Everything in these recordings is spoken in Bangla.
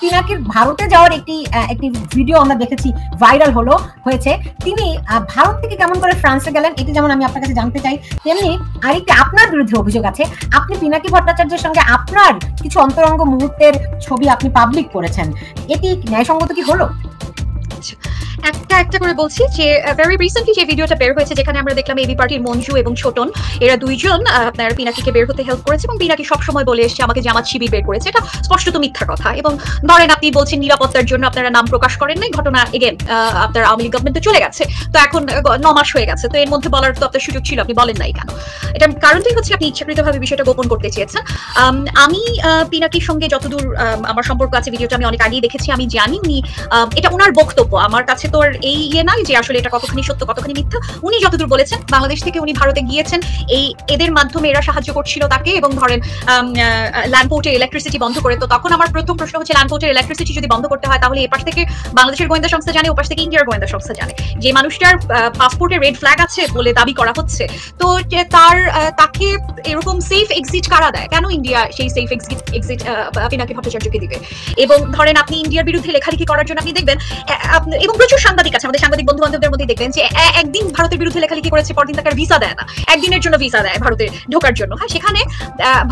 পিনাকির ভারতে যাওয়ার একটি ভিডিও আমরা দেখেছি, ভাইরাল হয়েছে। তিনি ভারত থেকে কেমন করে ফ্রান্সে গেলেন, এটি যেমন আমি আপনার কাছে জানতে চাই, তেমনি আরেকটি আপনার বিরুদ্ধে অভিযোগ আছে। আপনি পিনাকি ভট্টাচার্যের সঙ্গে আপনার কিছু অন্তরঙ্গ মুহূর্তের ছবি আপনি পাবলিক করেছেন, এটি ন্যায়সঙ্গত কি হলো? একটা করে বলছি যে ভেরি রিসেন্টলি যে ভিডিওটা বের হয়েছে, যেখানে আমরা দেখলাম এবি পার্টির মঞ্জু এবং ছোটন, এরা দুইজন আপনার পিনাকিকে বের হতে হেল্প করেছে, এবং পিনাকি সবসময় বলে এসছে আমাকে জামাত শিবির বের করেছে। এটা স্পষ্টত মিথ্যা কথা। এবং ধরেন আপনি বলছেন নিরাপত্তার জন্য আপনারা নাম প্রকাশ করেন নাই, ঘটনা এগেন আপনার আওয়ামী লীগ গভর্নমেন্ট চলে গেছে, তো এখন 9 মাস হয়ে গেছে, তো এর মধ্যে বলার তো আপনার সুযোগ ছিল, আপনি বলেন নাই কেন? এটার কারণটাই হচ্ছে আপনি ইচ্ছাকৃতভাবে বিষয়টা গোপন করতে চেয়েছেন। আমি পিনাকির সঙ্গে যতদূর আমার সম্পর্ক আছে, ভিডিওটা আমি অনেক আগেই দেখেছি, আমি জানি উনি, এটা ওনার বক্তব্য, আমার কাছে তো এই নাই যে আসলে এটা কতখানি সত্য কতখানি মিথ্যা। উনি যতদূর বলেছেন, বাংলাদেশ থেকে উনি ভারতে গিয়েছেন, এদের মাধ্যমে এরা সাহায্য করছিল তাকে, এবং ধরেন ল্যান্ডপোর্টের ইলেকট্রিসিটি বন্ধ করে। তো তখন আমার প্রথম প্রশ্ন হচ্ছে, ল্যান্ডপোর্টের ইলেকট্রিসিটি যদি বন্ধ করতে হয়, তাহলে এপাশ থেকে বাংলাদেশের গোয়েন্দা সংস্থা জানে, ওপাশ থেকে ইন্ডিয়ার গোয়েন্দা সংস্থা জানে। যে মানুষটার পাসপোর্টে রেড ফ্ল্যাগ আছে বলে দাবি করা হচ্ছে, তো তাকে এরকম সেফ এক্সিট কারা দেয়? কেন ইন্ডিয়া সেই সেফ এক্সিট পিনাকি ভট্টাচার্যকে দিবে? এবং ধরেন আপনি ইন্ডিয়ার বিরুদ্ধে লেখালেখি করার জন্য আপনি দেখবেন, এবং প্রচুর সাংবাদিক আছে আমাদের সাংবাদিক বন্ধু বান্ধবদের মধ্যে, দেখবেন যে একদিন ভারতের বিরুদ্ধে লেখালেখি করেছে, পরদিন তাকে ভিসা দেয় না, একদিনের জন্য ভিসা দেয় ভারতে ঢোকার জন্য। হ্যাঁ, সেখানে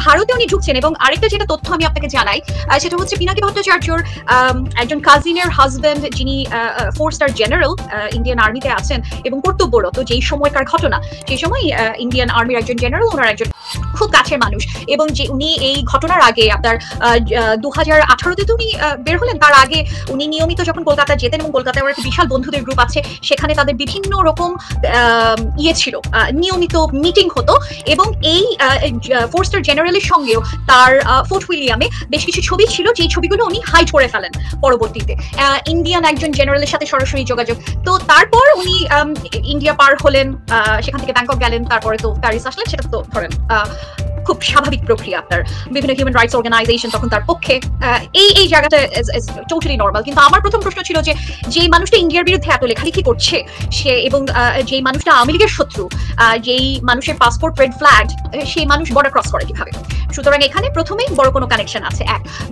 ভারতে উনি ঢুকছেন। এবং আরেকটা যেটা তথ্য আমি আপনাকে জানাই, সেটা হচ্ছে পিনাকি ভট্টাচার্যর একজন কাজিনের হাজবেন্ড, যিনি 4 স্টার জেনারেল ইন্ডিয়ান আর্মিতে আছেন এবং কর্তব্যরত যেই সময়কার ঘটনা, সেই সময় ইন্ডিয়ান আর্মির একজন জেনারেল, ওনার একজন খুব কাছের মানুষ। এবং যে উনি এই ঘটনার আগে আপনার 2018-তে তো উনি বের হলেন, তার আগে উনি নিয়মিত যখন কলকাতা যেতেন, এবং কলকাতায় ওর একটা বিশাল বন্ধুদের গ্রুপ আছে, সেখানে তাদের বিভিন্ন রকম ছিল, নিয়মিত মিটিং হতো। এবং এই 4 স্টার জেনারেলের সঙ্গেও তার ফোর্ট উইলিয়ামে বেশ কিছু ছবি ছিল, যেই ছবিগুলো উনি হাইড করে ফেলেন পরবর্তীতে। ইন্ডিয়ান একজন জেনারেলের সাথে সরাসরি যোগাযোগ। তো তারপর উনি ইন্ডিয়া পার হলেন, সেখান থেকে ব্যাংকক গেলেন, তারপরে তো প্যারিস আসলেন। সেটা তো ধরেন খুব স্বাভাবিক প্রক্রিয়া। আপনার বিভিন্ন হিউম্যান রাইটস অর্গানাইজেশন তখন তার পক্ষে, এই জায়গাটা টোটালি নর্মাল। কিন্তু আমার প্রথম প্রশ্ন ছিল যে যেই মানুষটা ইন্ডিয়ার বিরুদ্ধে এত লেখালেখি করছে, সে এবং যেই মানুষটা আওয়ামী লীগের শত্রু, যেই মানুষের পাসপোর্ট রেড ফ্ল্যাগ, সেই মানুষ বর্ডার ক্রস করে কিভাবে? সুতরাং এখানে প্রথমেই বড় কোনো কানেকশন আছে।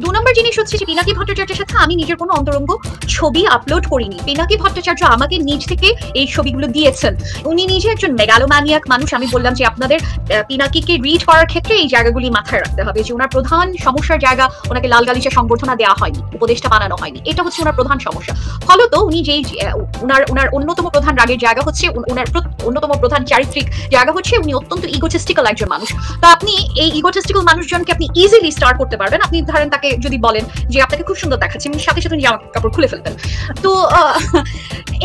2 নম্বর জিনিস হচ্ছে যে পিনাকি ভট্টাচার্যের সাথে আমি নিজের কোনো অন্তরঙ্গ ছবি আপলোড করিনি। পিনাকি ভট্টাচার্য আমাকে নিজ থেকে এই ছবিগুলো দিয়েছেন। উনি নিজে একজন মেগালোম্যানিয়াক মানুষ। আমি বললাম যে আপনাদের পিনাকিকে রিড করার ক্ষেত্রে এই জায়গাগুলি মাথায় রাখতে হবে, যে ওনার প্রধান সমস্যার জায়গা, ওনাকে লাল গালিচা সংবর্ধনা দেওয়া হয়নি, উপদেষ্টা বানানো হয়নি, এটা হচ্ছে ওনার প্রধান সমস্যা। ফলত উনি যেই ওনার অন্যতম প্রধান রাগের জায়গা হচ্ছে, ওনার অন্যতম প্রধান চারিত্রিক জায়গা হচ্ছে উনি অত্যন্ত ইগোটিস্টিক্যাল একজন মানুষ। তো আপনি এই ইগোটিস্টিক্যাল মানুষজনকে আপনি ইজিলি স্টার করতে পারবেন। আপনি ধরেন তাকে যদি বলেন যে আপনাকে খুব সুন্দর দেখাচ্ছে, সাথে সাথে জামা কাপড় খুলে ফেলবেন। তো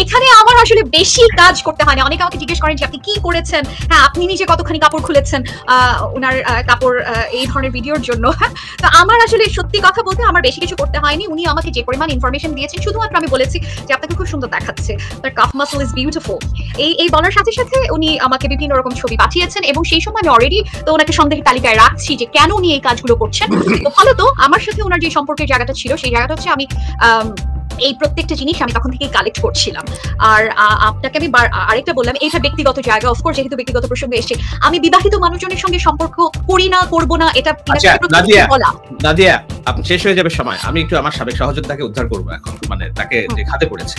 এখানে আমার আসলে বেশি কাজ করতে হয় না। অনেকে আমাকে জিজ্ঞেস করেন যে আপনি কি করেছেন, হ্যাঁ আপনি নিজে কতখানি কাপড় খুলেছেন ওনার কাপড় এই ধরনের ভিডিওর জন্য। তো আমার আসলে সত্যি কথা বলতে আমার বেশি কিছু করতে হয়নি। উনি আমাকে যে পরিমাণ ইনফরমেশন দিয়েছেন, শুধুমাত্র আমি বলেছি যে আপনাকে খুব সুন্দর দেখাচ্ছে, তার কাফ মাসল ইজ বিউটিফুল, এই বলার সাথে সাথে উনি আমাকে বিভিন্ন রকম ছবি পাঠিয়েছেন। এবং সেই সময় আমি অলরেডি তো ওনাকে সন্দেহের তালিকায় রাখছি যে কেন উনি এই কাজগুলো করছেন। তো ফলত আমার সাথে ওনার যে সম্পর্কের জায়গাটা ছিল, সেই জায়গাটা হচ্ছে আমি এই প্রত্যেকটা জিনিস আমি তখন থেকেই কালেক্ট করছিলাম। আর আপনাকে আমি আরেকটা বললাম, এটা ব্যক্তিগত জায়গা, অফকোর্স যেহেতু ব্যক্তিগত প্রসঙ্গে এসেছে, আমি বিবাহিত মানুষজনের সঙ্গে সম্পর্ক করি না, করবো না, এটা নাদিয়া আপনি শেষ হয়ে যাবে সময়। আমি একটু আমার সাবেক সহযোদ্ধাকে উদ্ধার করবো এখন, মানে তাকে যে খাতে পড়েছে।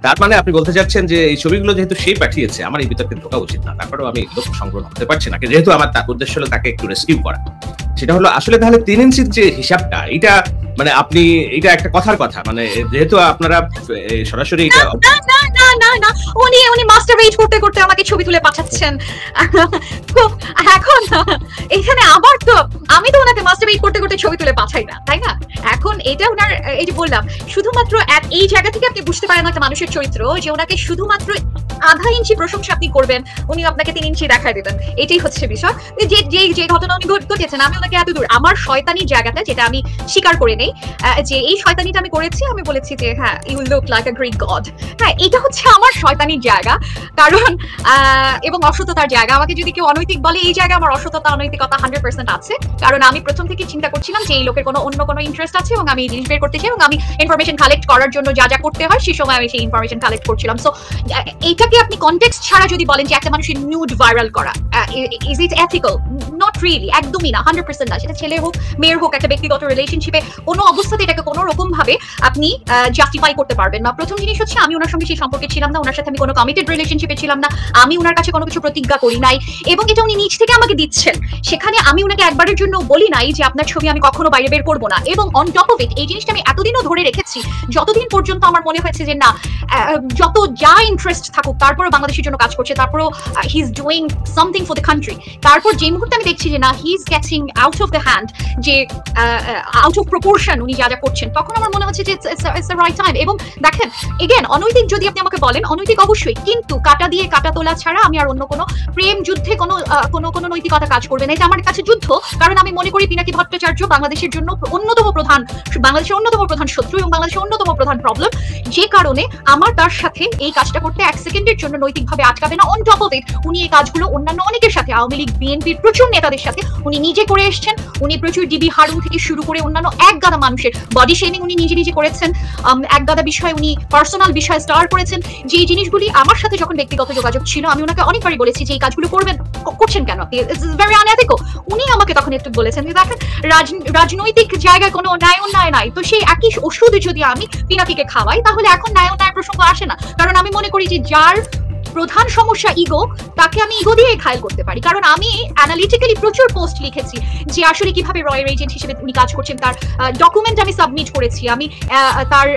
তার মানে আপনি বলতে চাচ্ছেন যে এই ছবিগুলো যেহেতু সে পাঠিয়েছে, আমার এই বিতর্কে ঢোকা উচিত না, তারপরেও আমি লোক সংগ্রহ করতে পারছি না, যেহেতু আমার তার উদ্দেশ্য হলো তাকে একটু রেস্কিউ করা। সেটা হলো আসলে তাহলে 3 ইঞ্চির যে হিসাবটা, এটা মানে আপনি এটা একটা কথার কথা, মানে যেহেতু আপনারা সরাসরি না উনি মাস্টারবেট করতে করতে আমাকে ছবি তুলে পাঠাচ্ছেন। এখন এখানে আবার তো আমি তো ওনাকে মাস্টারবেট করতে করতে ছবি তুলে পাঠাই না, তাই না? এখন এটা ওনার, এই যে বললাম, শুধুমাত্র এই জায়গা থেকে আপনি বুঝতে পারেন একটা মানুষের চরিত্র, যে ওনাকে শুধুমাত্র আধা ইঞ্চি প্রশংসা আপনি করবেন, উনি আপনাকে 3 ইঞ্চি দেখায় দেবেন। এটাই হচ্ছে বিষয়। যে ঘটনা উনি ঘটিয়েছেন, আমি ওনাকে এত দূর আমার শয়তানির জায়গাটা, যেটা আমি স্বীকার করে নেই যে এই শয়তানিটা আমি করেছি, আমি বলেছি যে হ্যাঁ you look like a Greek god. হ্যাঁ, এটা হচ্ছে আমার শয়তানির জায়গা, কারণ এবং অসততার জায়গা। আমাকে যদি কেউ অনৈতিক বলে, এই জায়গায় আমার অসততা অনৈতিকতা 100% আছে। কারণ আমি প্রথম থেকে চিন্তা করছিলাম যে এই লোকের অন্য কোনো ইন্টারেস্ট আছে, এবং আমি এই জিনিস বের করতে চাই, এবং আমি ইনফরমেশন কালেক্ট করার জন্য যা যা করতে হয় সেই সময় আমি সেই ইনফরমেশন কালেক্ট করছিলাম। সো এইটা এটাকে আপনি কনটেক্সট ছাড়া যদি বলেন যে একটা মানুষের নিউড ভাইরাল করা, is it ethical? Not really, একদমই না, 100% না। সেটা ছেলে হোক মেয়ের হোক, একটা ব্যক্তিগত রিলেশনশিপে কোনো অবস্থাতে এটাকে কোনো রকম ভাবে আপনি জাস্টিফাই করতে পারবেন না। প্রথম জিনিস হচ্ছে, আমি ওনার সঙ্গে সেই সম্পর্কে ছিলাম না, ওনার সাথে আমি কোনো কমিটেড রিলেশনশিপে ছিলাম না, আমি ওনার কাছে কোনো কিছু প্রতিজ্ঞা করি নাই, এবং এটা উনি নিজ থেকে আমাকে দিচ্ছেন। সেখানে আমি ওনাকে একবারের জন্য বলি নাই যে আপনার ছবি আমি কখনো বাইরে বের করবো না। এবং অন টপ অফ ইট, এই জিনিসটা আমি এতদিনও ধরে রেখেছি যতদিন পর্যন্ত আমার মনে হয়েছে যে না, যত যা ইন্টারেস্ট থাকুক তারপরও বাংলাদেশের জন্য কাজ করছে, তারপরও he is doing something for the country. তারপর যে মুহূর্তে আমি দেখছি যে না, he is getting out of the hand, যে আউট অফ প্রপোর্শন উনি যা যা করছেন, তখন আমার মনে হচ্ছে যে ইটস দ্য রাইট টাইম। এবং দেখেন, এগেন, অনৈতিক যদি আপনি আমাকে বলেন, অনৈতিক অবশ্যই, কিন্তু কাটা দিয়ে কাটা তোলা ছাড়া আমি আর অন্য কোনো প্রেম যুদ্ধে কোনো নৈতিকতা কাজ করবে না। এটা আমার কাছে যুদ্ধ, কারণ আমি মনে করি পিনাকি ভট্টাচার্য বাংলাদেশের জন্য বাংলাদেশের অন্যতম প্রধান শত্রু এবং বাংলাদেশের অন্যতম প্রধান প্রবলেম, যে কারণে আমার তার সাথে এই কাজটা করতে এক সেকেন্ডের জন্য নৈতিকভাবে আটকাবে না। অন টপ অফ ইট, উনি এই কাজগুলো অন্যান্য অনেকের সাথে, আওয়ামী লীগ, বিএনপির প্রচুর নেতাদের সাথে উনি নিজে করে এসছেন। উনি প্রচুর ডিবি হারুন থেকে শুরু করে অন্যান্য এক গাদা মানুষের বডি শেমিং উনি নিজে করেছেন, এক গাদা বিষয় উনি পার্সোনাল বিষয় স্টার করেছেন। যে জিনিসগুলি আমার সাথে যখন ব্যক্তিগত যোগাযোগ ছিল, আমি ওনাকে অনেকবারই বলেছি যে এই কাজগুলো করছেন কেন, ইটস ভেরি আনএথিক্যাল। উনি আমাকে তখন একটু বলেছেন যে দেখেন, রাজনৈতিক জায়গায় কোনো ন্যায় অন্যায় নাই, তো সেই একই ওষুধ যদি আমি পিনাকিকে খাওয়াই, তাহলে এখন ন্যায় অন্যায় প্রসঙ্গ আসে না। কারণ আমি মনে করি যে যার প্রধান সমস্যা ইগো, তাকে আমি ইগো দিয়ে ঘায়েল করতে পারি। কারণ আমি অ্যানালিটিক্যালি প্রচুর পোস্ট লিখেছি যে আসলে কিভাবে রয়্যাল এজেন্ট হিসেবে উনি কাজ করছেন, তার ডকুমেন্ট আমি সাবমিট করেছি, আমি তার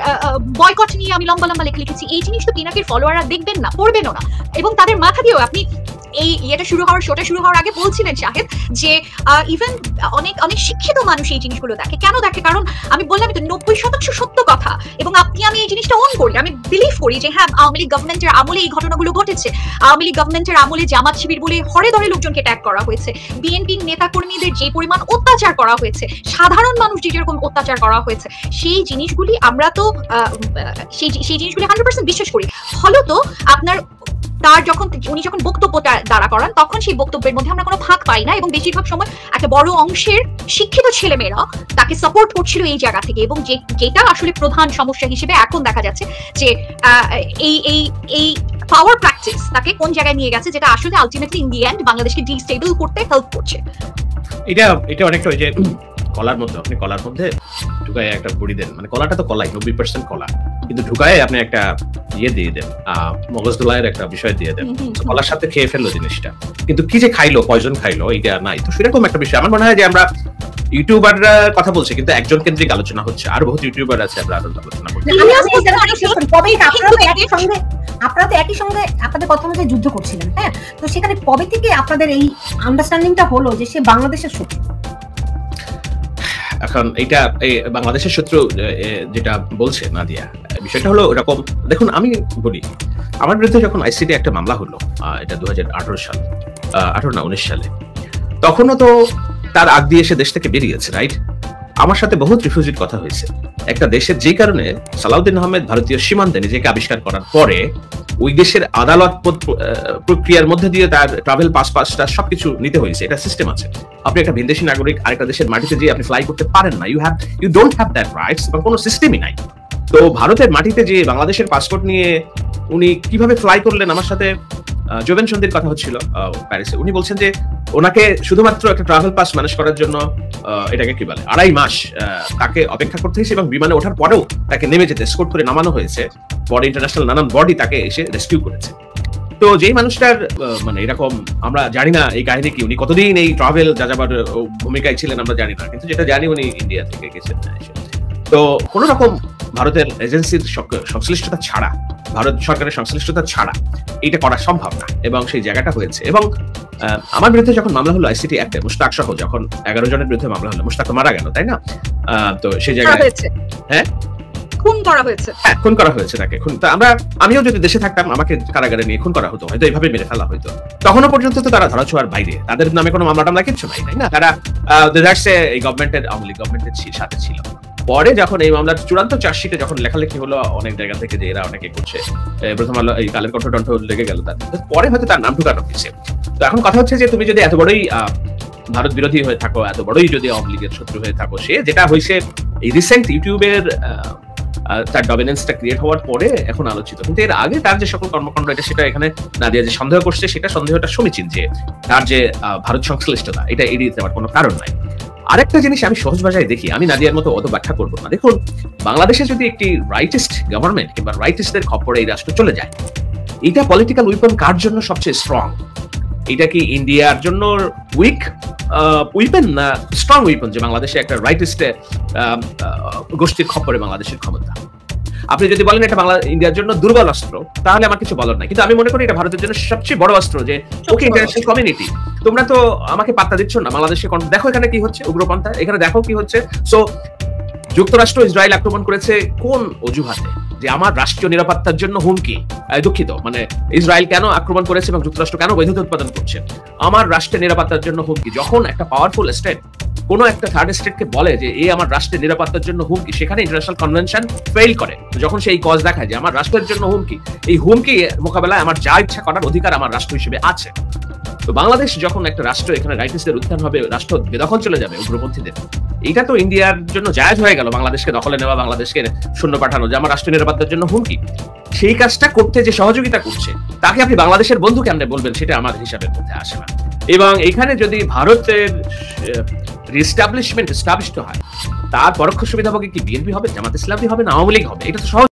বয়কট নিয়ে আমি লম্বা লম্বা লেখা লিখেছি। এই জিনিস তো পিনাকির ফলোয়াররা দেখবেন না, পড়বেনও না। এবং তাদের মাথা দিয়েও আপনি এই শোটা শুরু হওয়ার আগে বলছিলেন শাহেদ যে ইভেন অনেক শিক্ষিত মানুষ এই জিনিসগুলো দেখে। কেন দেখে? কারণ আমি বললাম তো 90% সত্য কথা, এবং আমি এই জিনিসটা অন করি, আমি বিলিভ করি যে হ্যাঁ, আওয়ামী লীগ গভর্নমেন্টের আমলে এই ঘটনাগুলো ঘটেছে। আওয়ামী লীগ গভর্নমেন্টের আমলে জামাত শিবির বলে হরে ধরে লোকজনকে ট্যাগ করা হয়েছে, বিএনপির নেতাকর্মীদের যে পরিমাণ অত্যাচার করা হয়েছে, সাধারণ মানুষ যেরকম অত্যাচার করা হয়েছে, সেই জিনিসগুলি আমরা তো সেই জিনিসগুলি 100% বিশ্বাস করি। ফলত আপনার উনি যখন বক্তব্যটা দাঁড়া করান, তখন সেই বক্তব্যের মধ্যে আমরা কোনো ফাঁক পাই না, এবং বেশিরভাগ সময় একটা বড় অংশের শিক্ষিত ছেলেমেয়েরা তাকে সাপোর্ট করছিল এই জায়গা থেকে। এবং যেটা আসলে প্রধান সমস্যা হিসেবে এখন দেখা যাচ্ছে যে এই পাওয়ার প্র্যাকটিস তাকে কোন জায়গায় নিয়ে গেছে, যেটা আসলে আলটিমেটলি ইন দি এন্ড বাংলাদেশকে ডিস্টেবল করতে হেল্প করছে। এটা অনেকটা ওই যে কলার মধ্যে, আপনি কলার মধ্যে ঢুকায় একটা বড়ি দেন, মানে কলাটা তো কলাই, 90% কলা, কিন্তু ঢুকায় আপনি একটা দিয়ে দেন, মগজ ধোলাইয়ের একটা বিষয় দিয়ে দেন, কলার সাথে খেয়ে ফেললো জিনিসটা, কিন্তু কি যে খাইলো, পয়জন খাইলো, এটা নাই। তো সেরকম একটা বিষয় আমার মনে হয় যে আমরা ইউটিউবাররা কথা বলছি, কিন্তু একজন কেন্দ্রিক আলোচনা হচ্ছে, আর বহুত ইউটিউবার আছে, আমরা আলোচনা করছি। আপনারা তো একই সঙ্গে আপনাদের কথা মধ্যে যুদ্ধ করছিলেন, হ্যাঁ, তো সেখানে কবে থেকে আপনাদের এই আন্ডারস্ট্যান্ডিংটা হলো যে সে বাংলাদেশের শত্রু? এখন এইটা বাংলাদেশের শত্রু যেটা বলছে নাদিয়া, বিষয়টা হলো এরকম। দেখুন, আমি বলি, আমার বিরুদ্ধে যখন আইসিটি একটা মামলা হলো, এটা 2018 সাল, 19 সালে, তখনও তো তার আগ দিয়ে এসে দেশ থেকে বেরিয়েছে, রাইট? আমার সাথে বহুত রিফিউজির কথা হয়েছে একটা দেশের, যে কারণে সালাউদ্দিন আহমেদ ভারতীয় সীমান্তে নিজেকে আবিষ্কার করার পরে ওই দেশের আদালত প্রক্রিয়ার মধ্যে দিয়ে তার ট্রাভেল পাসপোর্টটা সবকিছু নিতে হয়েছে। এটা সিস্টেম আছে। আপনি একটা ভিনদেশী নাগরিক আরেকটা দেশের মাটিতে যে আপনি ফ্লাই করতে পারেন না, you don't have that rights, বা কোনো সিস্টেমই নাই। তো ভারতের মাটিতে যে বাংলাদেশের পাসপোর্ট নিয়ে উনি কিভাবে ফ্লাই করলেন, আমার সাথে জোবেন সন্ধির কথা হচ্ছিল প্যারিসে। উনি বলছেন যে ওনাকে শুধুমাত্র একটা ট্রাভেল পাস ম্যানেজ করার জন্য এটাকে কি বলে 2.5 মাস তাকে অপেক্ষা করতে হয়েছে, এবং বিমানে ওঠার পরেও তাকে নেমে যেতে এসকর্ট করে নামানো হয়েছে। পরে ইন্টারন্যাশনাল নানান বডি তাকে এসে রেস্কিউ করেছে। তো যেই মানুষটার মানে এরকম, আমরা জানি না এই কাহিনী কি, উনি কতদিন এই ট্রাভেল যাযাবার ভূমিকায় ছিলেন আমরা জানি না, কিন্তু যেটা জানি উনি ইন্ডিয়া থেকে গেছেন। তো কোন রকম ভারতের এজেন্সির সংশ্লিষ্টতা ছাড়া, ভারত সরকারের সংশ্লিষ্টতা ছাড়া এটা করা সম্ভব না, এবং সেই জায়গাটা হয়েছে। এবং আমার বিরুদ্ধে যখন মামলা হলো আইসিটি অ্যাক্টে, মুশতাক সহ যখন 11 জনের বিরুদ্ধে মামলা হলো, মুশতাক মারা গেল, তাই না? তো সেই জায়গায় হ্যাঁ খুন করা হয়েছে, খুন করা হয়েছে তাকে। আমিও যদি দেশে থাকতাম, আমাকে কারাগারে নিয়ে খুন করা হতো, হয়তো এইভাবে মেরে ফেলা হতো। তখনও পর্যন্ত তো তারা ধরাছোঁয়ার বাইরে, তাদের নামে কোনো মামলা টামলা কিচ্ছু নাই, তাই না? তারা এই গভর্নমেন্টের, আওয়ামী লীগ গভর্নমেন্টের সাথে ছিল। পরে যখন এই মামলার চূড়ান্ত চার্জশিটে যখন লেখালেখি হলো অনেক জায়গা থেকে যে এরা অনেকে করছে, প্রথম আলো এই কালের কণ্ঠ লেগে গেল, তার পরে হয়তো তার নাম ঢুকানো হয়েছে। তো এখন কথা হচ্ছে যে তুমি যদি এত বড়ই ভারত বিরোধী হয়ে থাকো, এত বড়ই যদি আওয়ামী লীগের শত্রু হয়ে থাকো, সে যেটা হয়েছে এই রিসেন্ট ইউটিউবের তার ডমিনেন্সটা ক্রিয়েট হওয়ার পরে এখন আলোচিত, কিন্তু এর আগে তার যে সকল কর্মকাণ্ড এটা সেটা এখানে নাদিয়া যে সন্দেহ করছে সেটা সন্দেহটা সমীচীন, যে তার যে ভারত সংশ্লিষ্টতা এটা এড়িয়ে যাওয়ার কোনো কারণ নাই। আরেকটা জিনিস আমি সহজ ভাষায় দেখি, আমি নাদিয়ার মতো অত ব্যাখ্যা করবো না। দেখুন, বাংলাদেশে যদি একটি রাইটিস্ট গভর্নমেন্ট কিংবা রাইটিস্টদের খপ্পরে এই রাষ্ট্র চলে যায়, এটা পলিটিক্যাল উইপন কার জন্য সবচেয়ে স্ট্রং? এটা কি ইন্ডিয়ার জন্য উইক উইপন না স্ট্রং উইপন, যে বাংলাদেশে একটা রাইটিস্ট গোষ্ঠীর খপ্পরে বাংলাদেশের ক্ষমতা? আপনি যদি বলেন এটা ইন্ডিয়ার জন্য দুর্বল অস্ত্র, তাহলে আমার কিছু বলার নাই, কিন্তু আমি মনে করি এটা ভারতের জন্য সবচেয়ে বড় অস্ত্র। যে ওকে, ইন্টারন্যাশনাল কমিউনিটি, তোমরা তো আমাকে পাত্তা দিচ্ছ না, বাংলাদেশে দেখো এখানে কি হচ্ছে, উগ্রপন্থা এখানে দেখো কি হচ্ছে। সো যুক্তরাষ্ট্র ইসরায়েল আক্রমণ করেছে কোন অজুহাতে? যে আমার রাষ্ট্রীয় নিরাপত্তার জন্য হুমকি। দুঃখিত, মানে ইসরায়েল কেন আক্রমণ করেছে এবং যুক্তরাষ্ট্র কেন বৈধতা উৎপাদন করছে? আমার রাষ্ট্রের নিরাপত্তার জন্য হুমকি। যখন একটা পাওয়ারফুল স্টেট কোনো একটা থার্ড স্টেটকে বলে যে এই আমার রাষ্ট্রের নিরাপত্তার জন্য হুমকি, সেখানে ইন্টারন্যাশনাল কনভেনশন ফেল করে। যখন সেই কজ দেখায় যে আমার রাষ্ট্রের জন্য হুমকি, এই হুমকি মোকাবেলায় আমার যা ইচ্ছা করার অধিকার আমার রাষ্ট্র হিসেবে আছে। তো বাংলাদেশ যখন একটা রাষ্ট্র, এখানে রাইটিস্টদের উত্থান হবে, রাষ্ট্র বেদখল চলে যাবে উগ্রপন্থীদের, এটা তো ইন্ডিয়ার জন্য জায়েজ হয়ে গেল, বাংলাদেশকে দখলে নেওয়া, বাংলাদেশকে শূন্য পাঠানো, যে আমার রাষ্ট্রীয় নিরাপত্তার জন্য হুমকি। সেই কাজটা করতে যে সহযোগিতা করছে তাকে আপনি বাংলাদেশের বন্ধু কেমনে বলবেন, সেটা আমার হিসাবের মধ্যে আসে না। এবং এখানে যদি ভারতের রিস্টাবলিশমেন্ট এস্টাবলিশড হয়, তার পরোক্ষ সুবিধাভোগী কি বিএনপি হবে, জামাত ইসলামী হবে না আওয়ামী লীগ হবে? এটা তো সহজ।